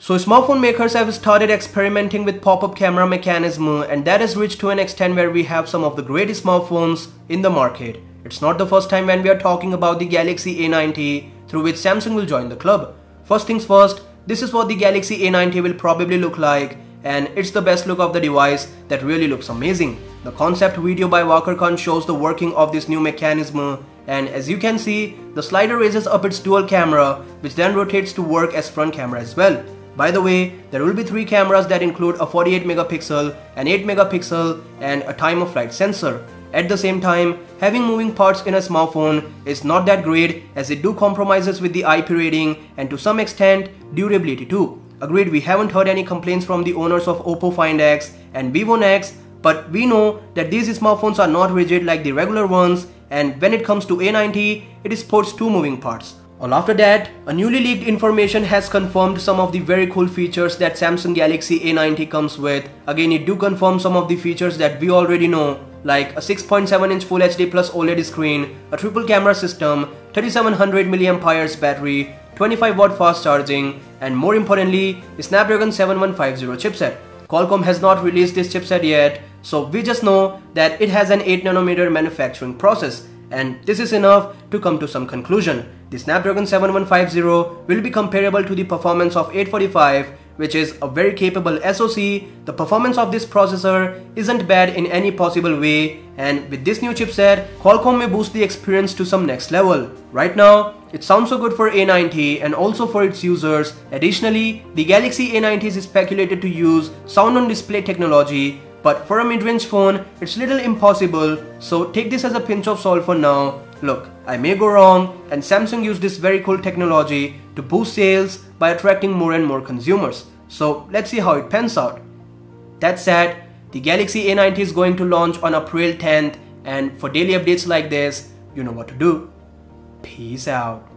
So smartphone makers have started experimenting with pop-up camera mechanism, and that has reached to an extent where we have some of the greatest smartphones in the market. It's not the first time when we are talking about the Galaxy A90, through which Samsung will join the club. First things first, this is what the Galaxy A90 will probably look like, and it's the best look of the device that really looks amazing. The concept video by Walker Khan shows the working of this new mechanism, and as you can see, the slider raises up its dual camera, which then rotates to work as front camera as well. By the way, there will be 3 cameras that include a 48 megapixel, an 8 megapixel, and a time of flight sensor. At the same time, having moving parts in a smartphone is not that great, as it do compromises with the IP rating and to some extent durability too. Agreed, we haven't heard any complaints from the owners of Oppo Find X and Vivo Nex, but we know that these smartphones are not rigid like the regular ones, and when it comes to A90, it sports 2 moving parts. All after that, a newly leaked information has confirmed some of the very cool features that Samsung Galaxy A90 comes with. Again, it do confirm some of the features that we already know, like a 6.7-inch Full HD Plus OLED screen, a triple camera system, 3700 mAh battery, 25-watt fast charging, and more importantly, the Snapdragon 7150 chipset. Qualcomm has not released this chipset yet, so we just know that it has an 8nm manufacturing process, and this is enough to come to some conclusion. The Snapdragon 7150 will be comparable to the performance of 845, which is a very capable SoC. The performance of this processor isn't bad in any possible way, and with this new chipset, Qualcomm may boost the experience to some next level. Right now, it sounds so good for A90 and also for its users. Additionally, the Galaxy A90 is speculated to use sound on display technology, but for a mid-range phone, it's little impossible, so take this as a pinch of salt for now. Look, I may go wrong, and Samsung used this very cool technology to boost sales by attracting more and more consumers. So let's see how it pans out. That said, the Galaxy A90 is going to launch on April 10th, and for daily updates like this, you know what to do. Peace out.